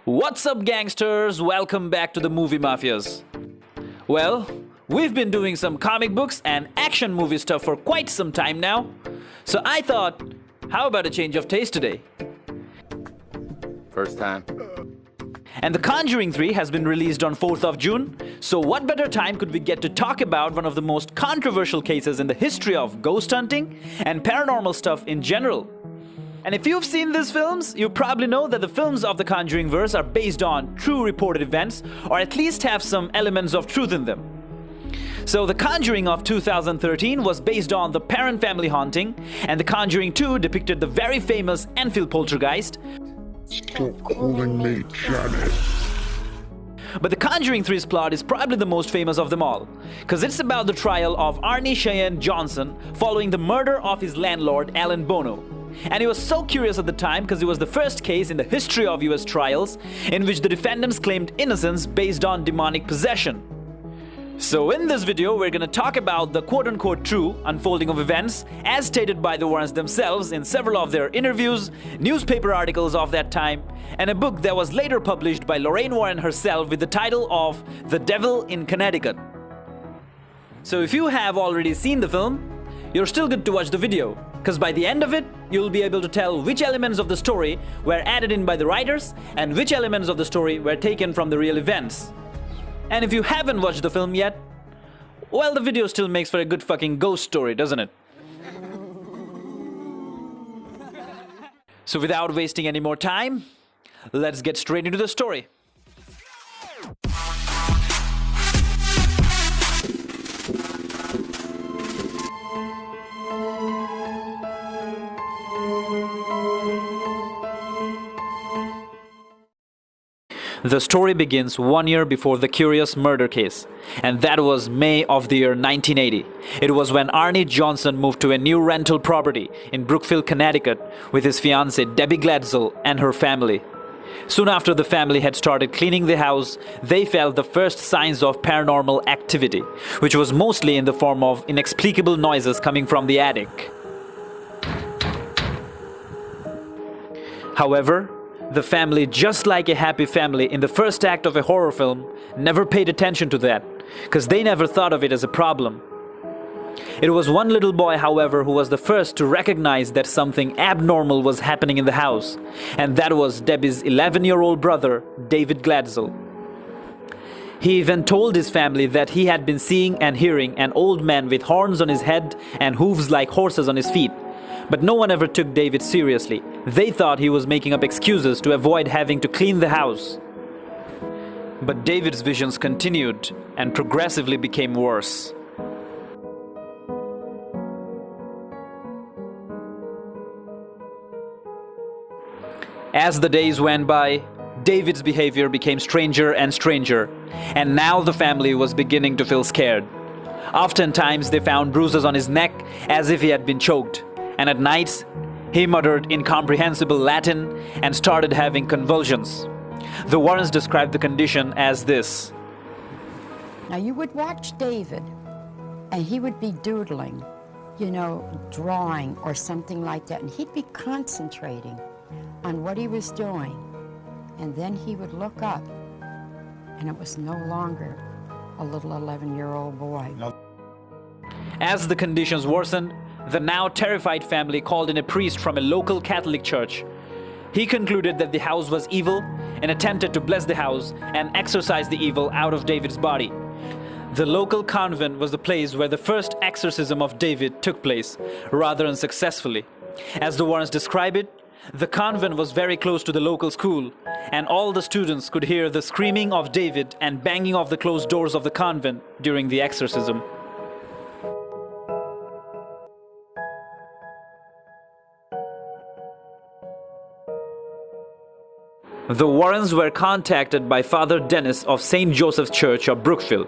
What's up, gangsters? Welcome back to the movie Mafias. Well, we've been doing some comic books and action movie stuff for quite some time now. So I thought, how about a change of taste today? First time. And The Conjuring 3 has been released on 4th of June. So what better time could we get to talk about one of the most controversial cases in the history of ghost hunting and paranormal stuff in general? And if you've seen these films, you probably know that the films of the Conjuring verse are based on true reported events, or at least have some elements of truth in them. So The Conjuring of 2013 was based on the Parent family haunting, and The Conjuring 2 depicted the very famous Enfield poltergeist. Stop calling me Chaves. But The Conjuring 3's plot is probably the most famous of them all, because it's about the trial of Arne Cheyenne Johnson following the murder of his landlord Alan Bono. And he was so curious at the time because it was the first case in the history of US trials in which the defendants claimed innocence based on demonic possession. So in this video, we're going to talk about the quote-unquote true unfolding of events as stated by the Warrens themselves in several of their interviews, newspaper articles of that time, and a book that was later published by Lorraine Warren herself with the title of The Devil in Connecticut. So if you have already seen the film, you're still good to watch the video, because by the end of it, you'll be able to tell which elements of the story were added in by the writers and which elements of the story were taken from the real events. And if you haven't watched the film yet, well, the video still makes for a good fucking ghost story, doesn't it? So without wasting any more time, let's get straight into the story. The story begins 1 year before the curious murder case, and that was May of the year 1980. It was when Arne Johnson moved to a new rental property in Brookfield, Connecticut with his fiancée David Glatzel and her family. Soon after the family had started cleaning the house, they felt the first signs of paranormal activity, which was mostly in the form of inexplicable noises coming from the attic. However, the family, just like a happy family in the first act of a horror film, never paid attention to that, because they never thought of it as a problem. It was one little boy, however, who was the first to recognize that something abnormal was happening in the house, and that was Debbie's 11-year-old brother, David Glatzel. He even told his family that he had been seeing and hearing an old man with horns on his head and hooves like horses on his feet. But no one ever took David seriously. They thought he was making up excuses to avoid having to clean the house. But David's visions continued and progressively became worse. As the days went by, David's behavior became stranger and stranger, and now the family was beginning to feel scared. Oftentimes they found bruises on his neck as if he had been choked. And at nights, he muttered incomprehensible Latin and started having convulsions. The Warrens described the condition as this. Now you would watch David, and he would be doodling, drawing or something like that, and he'd be concentrating on what he was doing. And then he would look up, and it was no longer a little 11-year-old boy. As the conditions worsened, the now terrified family called in a priest from a local Catholic church. He concluded that the house was evil and attempted to bless the house and exorcise the evil out of David's body. The local convent was the place where the first exorcism of David took place, rather unsuccessfully. As the Warrens describe it, the convent was very close to the local school, and all the students could hear the screaming of David and banging of the closed doors of the convent during the exorcism. The Warrens were contacted by Father Dennis of St. Joseph's Church of Brookfield,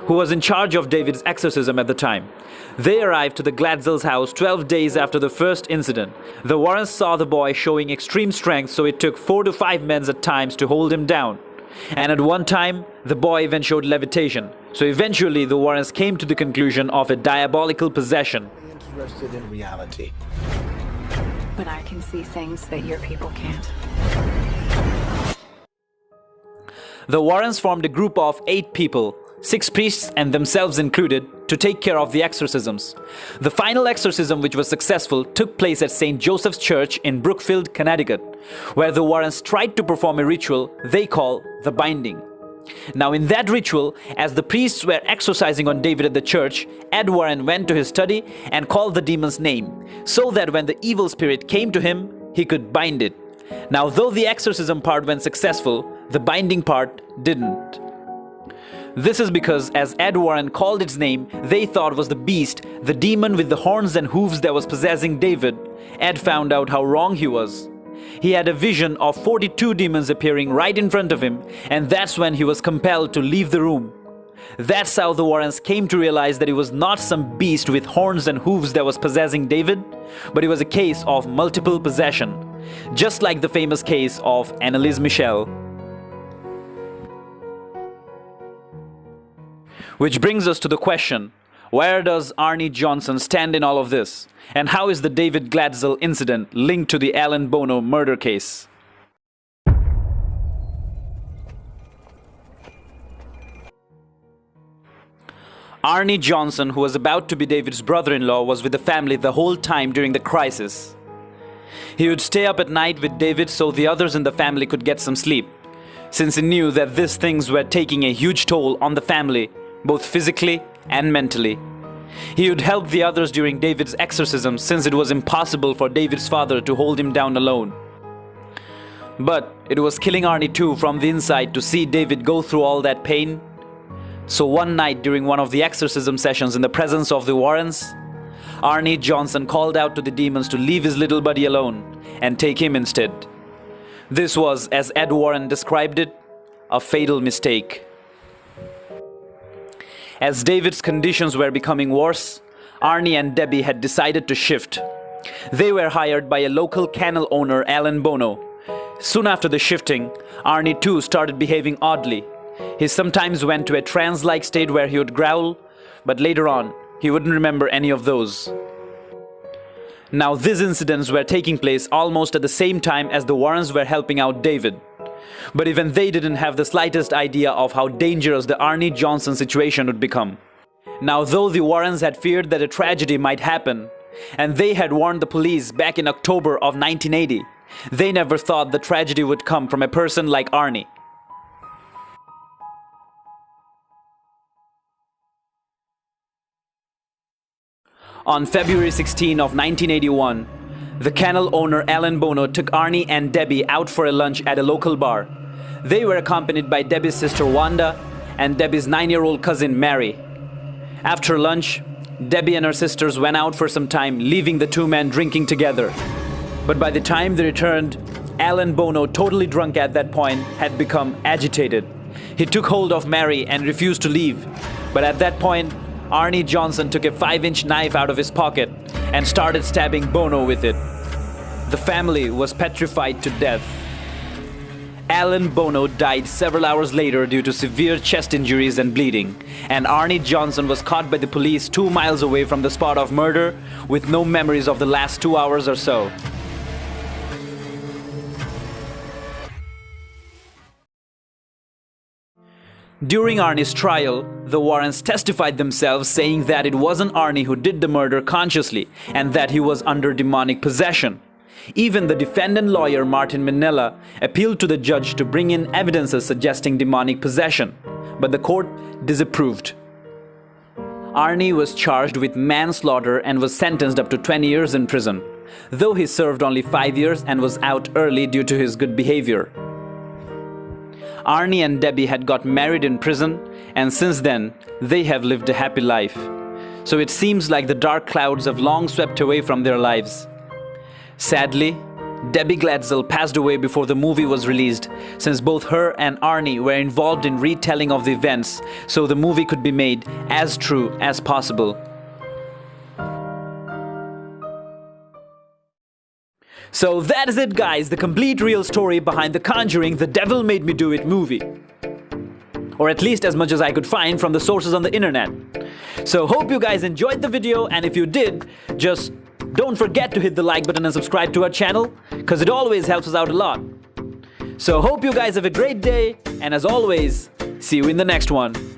who was in charge of David's exorcism at the time. They arrived to the Glatzel's house 12 days after the first incident. The Warrens saw the boy showing extreme strength, so it took 4 to 5 men at times to hold him down. And at one time, the boy even showed levitation. So eventually, the Warrens came to the conclusion of a diabolical possession. Interested in reality. But I can see things that your people can't. The Warrens formed a group of 8 people, 6 priests and themselves included, to take care of the exorcisms. The final exorcism, which was successful, took place at St. Joseph's Church in Brookfield, Connecticut, where the Warrens tried to perform a ritual they call the binding. Now in that ritual, as the priests were exorcising on David at the church, Ed Warren went to his study and called the demon's name, so that when the evil spirit came to him, he could bind it. Now though the exorcism part went successful, the binding part didn't. This is because as Ed Warren called its name, they thought was the beast, the demon with the horns and hooves that was possessing David. Ed found out how wrong he was. He had a vision of 42 demons appearing right in front of him, and that's when he was compelled to leave the room. That's how the Warrens came to realize that it was not some beast with horns and hooves that was possessing David, but it was a case of multiple possession, just like the famous case of Annalise Micheal. Which brings us to the question, where does Arne Johnson stand in all of this? And how is the David Glatzel incident linked to the Alan Bono murder case? Arne Johnson, who was about to be David's brother-in-law, was with the family the whole time during the crisis. He would stay up at night with David so the others in the family could get some sleep, since he knew that these things were taking a huge toll on the family, both physically and mentally. He would help the others during David's exorcism since it was impossible for David's father to hold him down alone. But it was killing Arne too from the inside to see David go through all that pain. So one night during one of the exorcism sessions in the presence of the Warrens, Arne Johnson called out to the demons to leave his little buddy alone and take him instead. This was, as Ed Warren described it, a fatal mistake. As David's conditions were becoming worse, Arne and Debbie had decided to shift. They were hired by a local kennel owner, Alan Bono. Soon after the shifting, Arne too started behaving oddly. He sometimes went to a trance-like state where he would growl, but later on, he wouldn't remember any of those. Now these incidents were taking place almost at the same time as the Warrens were helping out David. But even they didn't have the slightest idea of how dangerous the Arne Johnson situation would become. Now though the Warrens had feared that a tragedy might happen, and they had warned the police back in October of 1980, they never thought the tragedy would come from a person like Arne. On February 16 of 1981, the kennel owner Alan Bono took Arne and Debbie out for a lunch at a local bar. They were accompanied by Debbie's sister Wanda and Debbie's 9-year-old cousin Mary. After lunch, Debbie and her sisters went out for some time, leaving the two men drinking together. But by the time they returned, Alan Bono, totally drunk at that point, had become agitated. He took hold of Mary and refused to leave. But at that point, Arne Johnson took a 5-inch knife out of his pocket and started stabbing Bono with it. The family was petrified to death. Alan Bono died several hours later due to severe chest injuries and bleeding, and Arne Johnson was caught by the police 2 miles away from the spot of murder with no memories of the last 2 hours or so. During Arne's trial, the Warrens testified themselves, saying that it wasn't Arne who did the murder consciously and that he was under demonic possession. Even the defendant lawyer Martin Minella appealed to the judge to bring in evidences suggesting demonic possession, but the court disapproved. Arne was charged with manslaughter and was sentenced up to 20 years in prison, though he served only 5 years and was out early due to his good behavior. Arne and Debbie had got married in prison, and since then, they have lived a happy life. So it seems like the dark clouds have long swept away from their lives. Sadly, Debbie Glatzel passed away before the movie was released, since both her and Arne were involved in retelling of the events, so the movie could be made as true as possible. So that is it, guys, the complete real story behind the Conjuring-the Devil Made Me Do It movie. Or at least as much as I could find from the sources on the internet. So hope you guys enjoyed the video, and if you did, just don't forget to hit the like button and subscribe to our channel, because it always helps us out a lot. So hope you guys have a great day, and as always, see you in the next one.